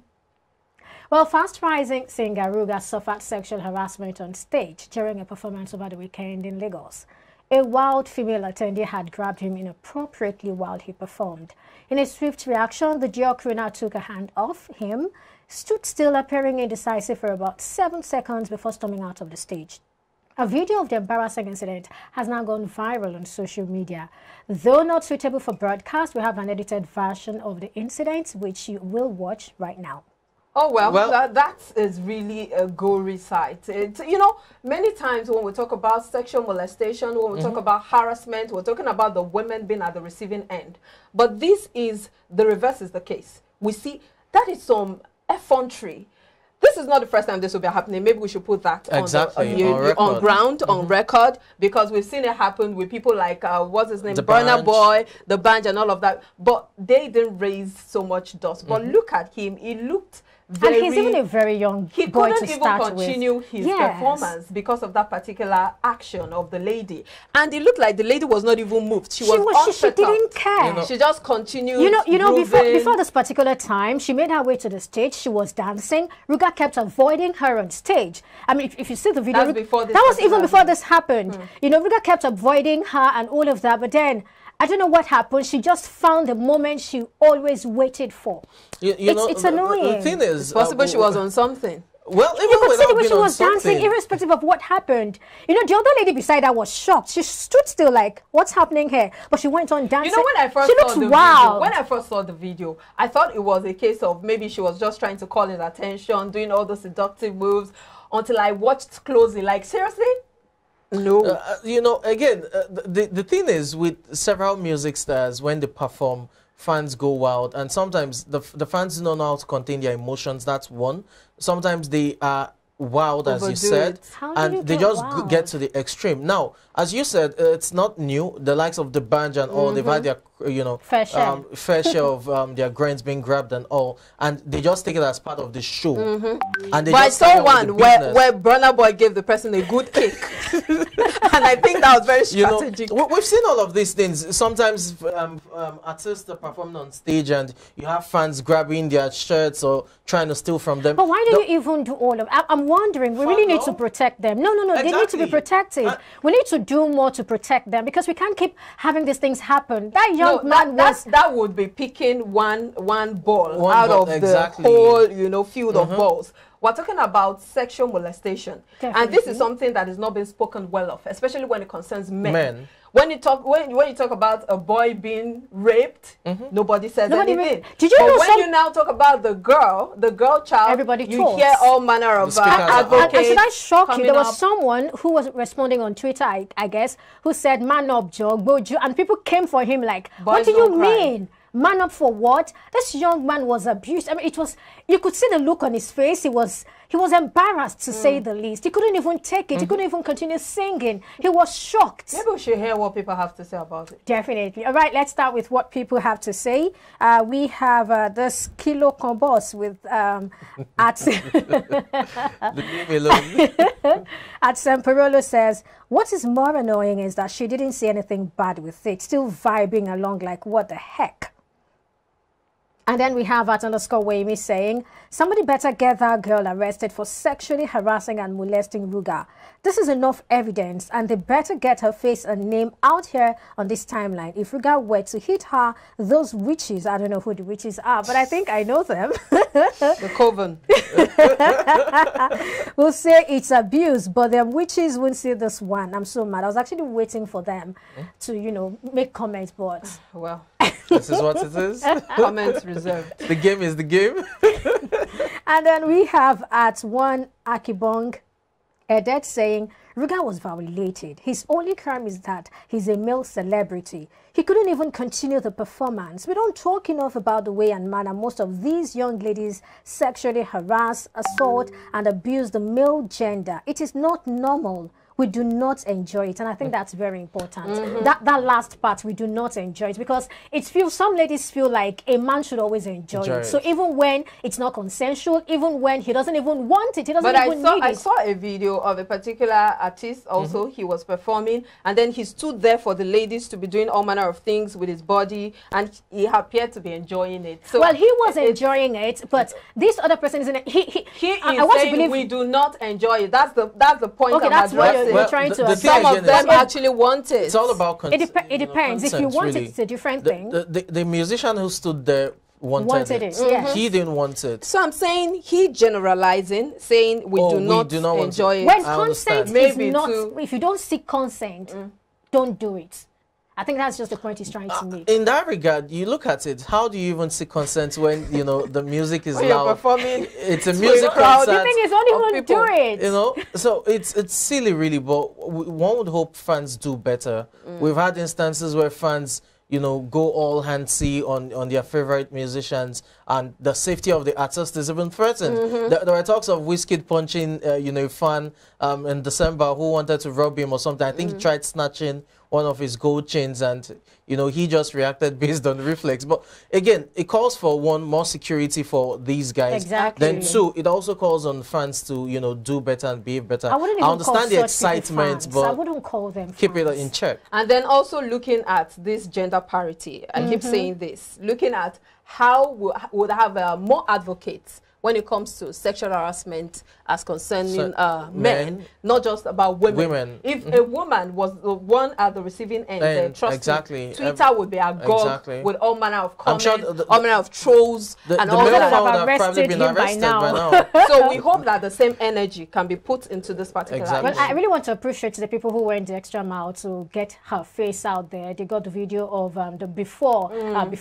Well, fast-rising singer Ruga suffered sexual harassment on stage during a performance over the weekend in Lagos. A wild female attendee had grabbed him inappropriately while he performed. In a swift reaction, the duo crooner took a hand off him, stood still, appearing indecisive for about 7 seconds before storming out of the stage. A video of the embarrassing incident has now gone viral on social media. Though not suitable for broadcast, we have an edited version of the incident, which you will watch right now. Oh, well that is really a gory sight. You know, many times when we talk about sexual molestation, when we talk about harassment, we're talking about the women being at the receiving end. But this is, the reverse is the case. We see that is some effrontery. This is not the first time this will be happening. Maybe we should put that on record, because we've seen it happen with people like, what's his name, Burna Boy, the Band and all of that. But they didn't raise so much dust. But look at him. He looked very... And he's even a very young boy to start with. He couldn't even continue his performance because of that particular action of the lady. And it looked like the lady was not even moved. She didn't care. You know, she just continued. You know, before this particular time, she made her way to the stage. She was dancing. Ruga kept avoiding her on stage. I mean, if you see the video, that was even before this happened. You know, Ruga kept avoiding her and all of that. But then, I don't know what happened. She just found the moment she always waited for. It's annoying. The thing is, it's possible she was on something. Well, even you could see the way she was dancing, irrespective of what happened. You know, the other lady beside her was shocked. She stood still like, what's happening here? But she went on dancing. You know, when I first saw the video, I thought it was a case of maybe she was just trying to call his attention, doing all the seductive moves, until I watched closely. Like, seriously? No. You know, again, the thing is with several music stars, when they perform, fans go wild, and sometimes the fans don't know how to contain their emotions. That's one. Sometimes they are wild, as you said, and they just get to the extreme. Now, as you said, it's not new. The likes of the band and all, they've had their, you know, fair share of their grains being grabbed and all, and they just take it as part of the show. And they but I just saw one where Burna Boy gave the person a good kick, and I think that was very strategic. You know, we've seen all of these things. Sometimes artists are performing on stage, and you have fans grabbing their shirts or trying to steal from them. But why do you even do all of? I'm wondering. We really need to protect them. No, exactly. They need to be protected. We need to do more to protect them, because we can't keep having these things happen. That young man that would be picking one ball out of the whole, you know, field of balls. We're talking about sexual molestation, and this is something that is not being spoken well of, especially when it concerns men. When you talk about a boy being raped, nobody says anything. Did you know when you now talk about the girl child, everybody you hear all manner of advocates. And should I shock you? There was someone who was responding on Twitter, I guess, who said, "Man up, Jog, and people came for him like, "What do you mean? Man up for what?" This young man was abused. I mean, it was, you could see the look on his face. He was embarrassed, to say the least. He couldn't even take it. He couldn't even continue singing. He was shocked. Maybe we should hear what people have to say about it. Definitely. All right, let's start with what people have to say. We have this Kilo Combos with at Semperolo says, "What is more annoying is that she didn't see anything bad with it, still vibing along like, what the heck?" And then we have @_Wayme saying, "Somebody better get that girl arrested for sexually harassing and molesting Ruga. This is enough evidence, and they better get her face and name out here on this timeline. If Ruga were to hit her, those witches," I don't know who the witches are, but I think I know them. The coven. "We'll say it's abuse, but the witches won't see this one." I'm so mad. I was actually waiting for them to, you know, make comments, but well, this is what it is. Comments reserved. The game is the game. And then we have @1 Akibong Edet saying, "Ruga was violated. His only crime is that he's a male celebrity. He couldn't even continue the performance. We don't talk enough about the way and manner most of these young ladies sexually harass, assault, and abuse the male gender. It is not normal. We do not enjoy it." And I think that's very important. That last part, we do not enjoy it, because some ladies feel like a man should always enjoy it. So even when it's not consensual, even when he doesn't even want it, he doesn't even need it. I saw a video of a particular artist also. He was performing, and then he stood there for the ladies to be doing all manner of things with his body, and he appeared to be enjoying it. So well, he was enjoying it, but this other person isn't. I want to believe we do not enjoy it. That's the point. Okay, that's what you're trying to. Some of them actually want it. It's all about consent. It depends. If you want it, it's a different thing. The musician who stood there wanted it. Yes. He didn't want it. So I'm saying he generalizing, saying we do not enjoy it. When consent is not, if you don't seek consent, don't do it. I think that's just the point he's trying to make. In that regard, you look at it, how do you even seek consent when, you know, the music is when loud? You're performing, it's a music concert. The thing is, don't even do it. You know, so it's silly really, but one would hope fans do better. We've had instances where fans, you know, go all handsy on their favorite musicians, and the safety of the artist is even threatened. There were talks of Wizkid punching, you know, a fan in December who wanted to rob him or something. I think he tried snatching one of his gold chains, and you know, he just reacted based on reflex. But again, it calls for one, more security for these guys. Exactly. Then two, it also calls on fans to, you know, do better and behave better. I understand the excitement, but I wouldn't call them fans. Keep it in check. And then also looking at this gender parity, I keep saying this, looking at how we would have more advocates when it comes to sexual harassment as concerning men, not just about women. If a woman was the one at the receiving end, then trust me, Twitter would be agog with all manner of comments, all manner of trolls, and all that. Have probably been arrested by now. So we hope that the same energy can be put into this particular issue. Well, I really want to appreciate the people who went the extra mile to get her face out there. They got the video of the before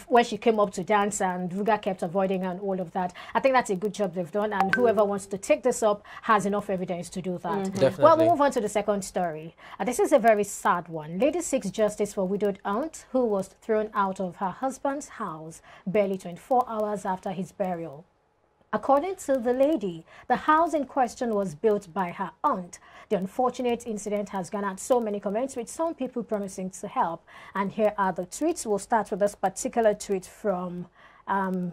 when she came up to dance and Ruga kept avoiding her and all of that. I think that's a good job they've done, and whoever wants to take this up has enough evidence to do that. Definitely. Well, we'll move on to the second story. This is a very sad one. Lady seeks justice for widowed aunt who was thrown out of her husband's house barely 24 hours after his burial. According to the lady, the house in question was built by her aunt. The unfortunate incident has garnered so many comments, with some people promising to help. And here are the tweets. We'll start with this particular tweet from I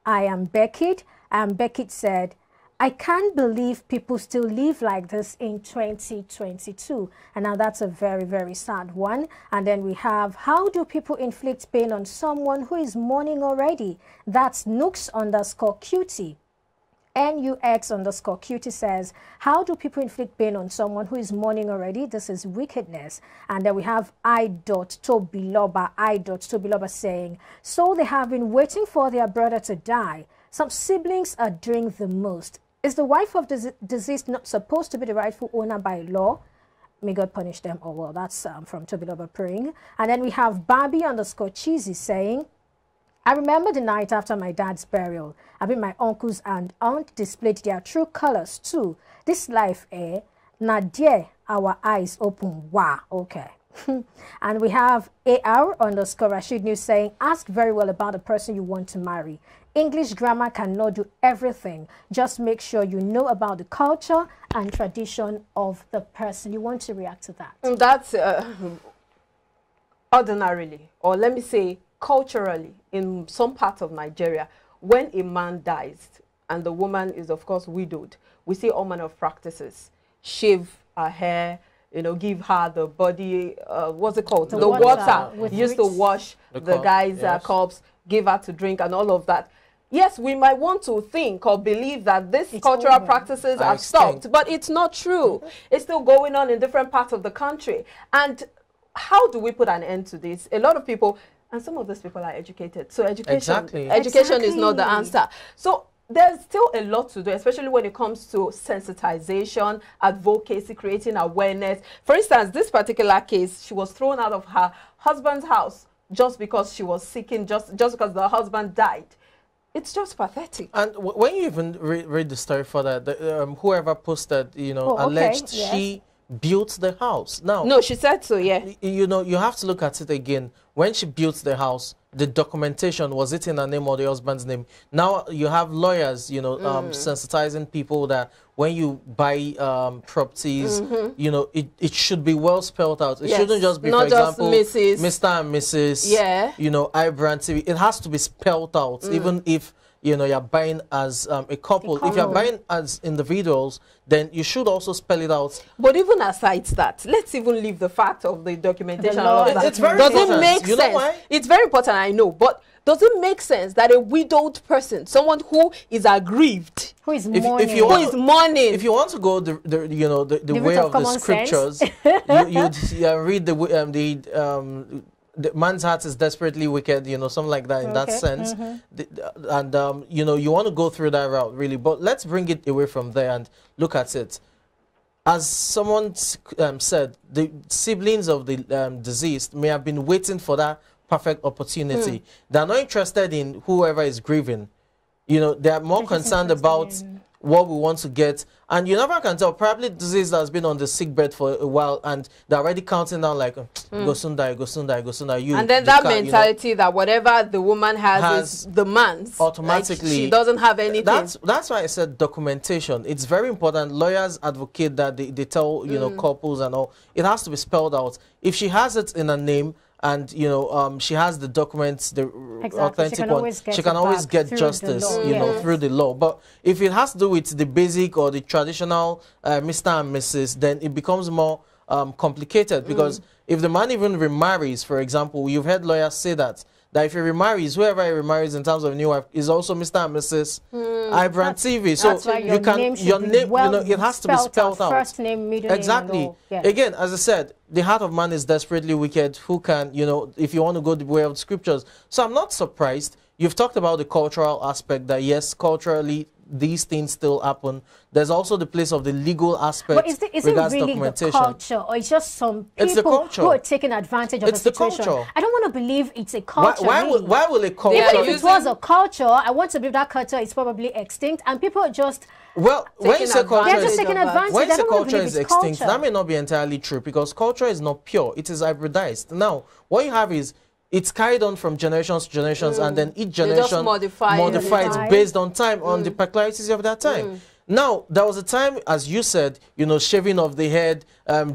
Am Beckett. Beckett said, "I can't believe people still live like this in 2022. And now that's a very, very sad one. And then we have, how do people inflict pain on someone who is mourning already? That's Nooks_cutie. NUX_cutie says, how do people inflict pain on someone who is mourning already? This is wickedness. And then we have I.Tobiloba saying, so they have been waiting for their brother to die. Some siblings are doing the most. Is the wife of the deceased not supposed to be the rightful owner by law? May God punish them. Oh, well, that's from Tobiloba praying. And then we have Barbie_cheesy saying, I remember the night after my dad's burial. I mean, my uncles and aunt displayed their true colors too. This life, Nadia, our eyes open. Wow, okay. And we have AR_Rashid News saying, ask very well about the person you want to marry. English grammar cannot do everything. Just make sure you know about the culture and tradition of the person. You want to react to that? That's ordinarily, or let me say, culturally, in some parts of Nigeria, when a man dies and the woman is, of course, widowed, we see all manner of practices. Shave her hair, you know, give her the body, what's it called? The water used to wash the guy's corpse, give her to drink and all of that. Yes, we might want to think or believe that these cultural practices have stopped, but it's not true. It's still going on in different parts of the country. And how do we put an end to this? A lot of people, and some of these people are educated. So education is not the answer. So there's still a lot to do, especially when it comes to sensitization, advocacy, creating awareness. For instance, this particular case, she was thrown out of her husband's house just because she was seeking, just because the husband died. It's just pathetic. And when you even read the story further, whoever posted, you know, alleged she built the house. Now, no, she said so, yeah. You know, you have to look at it again. When she built the house, the documentation, was it in her name or the husband's name? Now you have lawyers, you know, sensitizing people that when you buy properties, you know, it should be well spelled out. It shouldn't just be, for example, Mr. and Mrs. You know, iBrandTV. It has to be spelled out, even if, you know, you're buying as a couple. If you're buying as individuals, then you should also spell it out. But even aside that, let's even leave the fact of the documentation. It's very important. Does it make sense? You know why? It's very important, I know, but does it make sense that a widowed person, someone who is aggrieved, who is mourning, if you want to go the way of the scriptures, you read the man's heart is desperately wicked, you know, something like that in that sense. And, you know, you want to go through that route, really. But let's bring it away from there and look at it. As someone said, the siblings of the deceased may have been waiting for that perfect opportunity. They're not interested in whoever is grieving. You know, they're more concerned about what we want to get. And you never can tell. Probably disease that has been on the sick bed for a while and they're already counting down like, go soon die, go soon die, go soon die. And then that mentality, you know, that whatever the woman has is the man's. Automatically. Like she doesn't have anything. That's why I said documentation. It's very important. Lawyers advocate that they tell, you know, couples and all. It has to be spelled out. If she has it in her name, and, you know, she has the documents, the authentic one, she can always get justice, you know, through the law. But if it has to do with the basic or the traditional Mr. and Mrs., then it becomes more complicated. Because if the man even remarries, for example, you've heard lawyers say that if he remarries, whoever he remarries in terms of new wife is also Mr. and Mrs. iBrandTV. So you can, your name, you know, it has to be spelled out. First name, middle name. Again, as I said, the heart of man is desperately wicked. Who can, you know, if you want to go the way of the scriptures. So I'm not surprised. You've talked about the cultural aspect that, yes, culturally, these things still happen. There's also the place of the legal aspect. But is it really the culture, or it's just some people who are taking advantage of the situation? The culture. I don't want to believe it's a culture. Why will a culture? Even if it was a culture, I want to believe that culture is probably extinct, and people are just when you say culture, they're just taking advantage. When you say culture is extinct, that may not be entirely true, because culture is not pure; it is hybridized. Now, what you have is it's carried on from generations to generations, and then each generation modifies based on time, on the peculiarities of that time. Now, there was a time, as you said, you know, shaving of the head,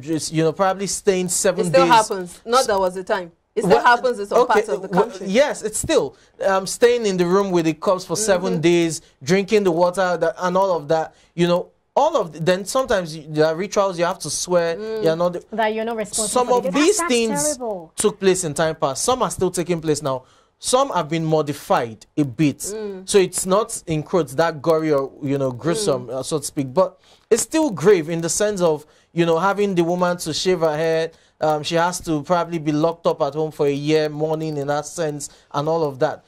just, you know, probably staying 7 days. It still happens. Not there was a time. It still happens in some parts of the country. Yes, it's still staying in the room with the cups for 7 days, drinking the water and all of that. You know, all of then sometimes there are rituals you have to swear you're not responsible. Some of these things took place in time past. Some are still taking place now. Some have been modified a bit, so it's not in quotes that gory or gruesome, so to speak. But it's still grave in the sense of having the woman to shave her hair. She has to probably be locked up at home for a year, mourning in that sense, and all of that.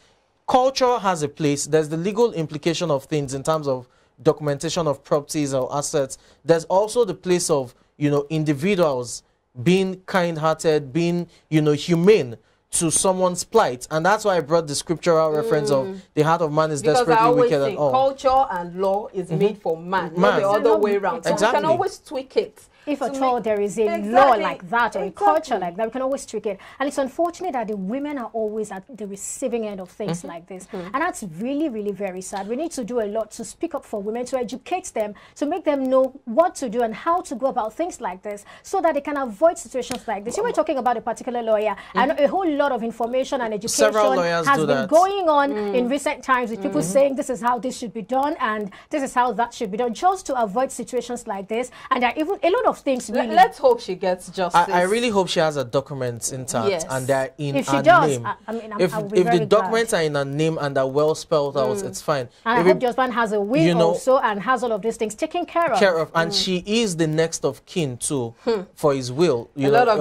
Culture has a place. There's the legal implication of things in terms of documentation of properties or assets. There's also the place of individuals being kind-hearted, being humane to someone's plight, and that's why I brought the scriptural reference of the heart of man is desperately wicked and all. Culture and law is made for man, not the other way around. So we can always tweak it. If at all there is a law like that or a culture like that, we can always tweak it. And it's unfortunate that the women are always at the receiving end of things like this. And that's really, really very sad. We need to do a lot to speak up for women, to educate them, to make them know what to do and how to go about things like this so that they can avoid situations like this. You were talking about a particular lawyer, and a whole lot of information and education has been going on in recent times with people saying this is how this should be done and this is how that should be done, just to avoid situations like this. And there are even a lot of things really. Let's hope she gets justice. I really hope she has her documents intact and they're in if she her does, name. I mean, if the documents are in her name and are well spelled out, it's fine. And I hope the husband has a will also and has all of these things taken care of. And she is the next of kin too for his will. A lot of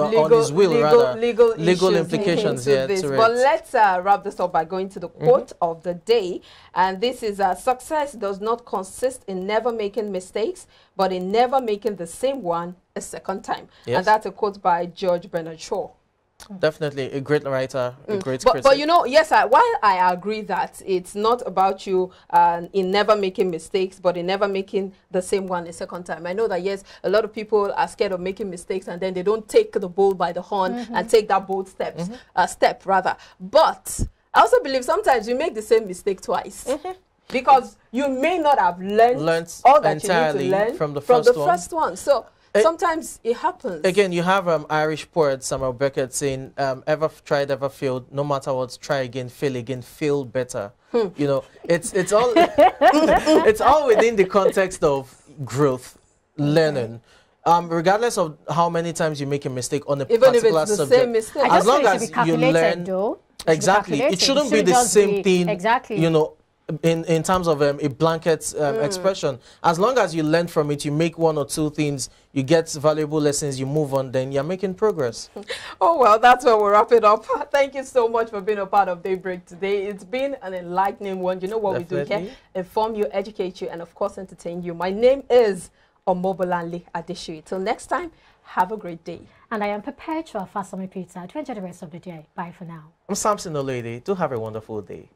legal implications here. But let's wrap this up by going to the quote of the day. And this is success does not consist in never making mistakes, but in never making the same one a second time. Yes. And that's a quote by George Bernard Shaw. Definitely a great writer, a great critic. But yes, while I agree that it's not about you in never making mistakes, but in never making the same one a second time. I know that, yes, a lot of people are scared of making mistakes and then they don't take the bull by the horn and take that bold step. But I also believe sometimes you make the same mistake twice. Because you may not have learned all that you need to learn from the first one. So sometimes it happens. Again, you have Irish poet Samuel Beckett saying, ever tried, ever failed, no matter what, try again, fail better. It's all it's all within the context of growth, learning. Regardless of how many times you make a mistake on a particular subject, the same mistake. As long as you learn, it shouldn't be the same thing. In terms of a blanket expression, as long as you learn from it, you make one or two things, you get valuable lessons, you move on, then you're making progress. Oh, well, that's where we'll wrap it up. Thank you so much for being a part of Daybreak today. It's been an enlightening one. You know what we do here? Inform you, educate you, and of course, entertain you. My name is Omobolanle Adeshui. Till next time, have a great day. And I am Perpetua Fasami Pizza. To enjoy the rest of the day. Bye for now. I'm Samson Olede. Do have a wonderful day.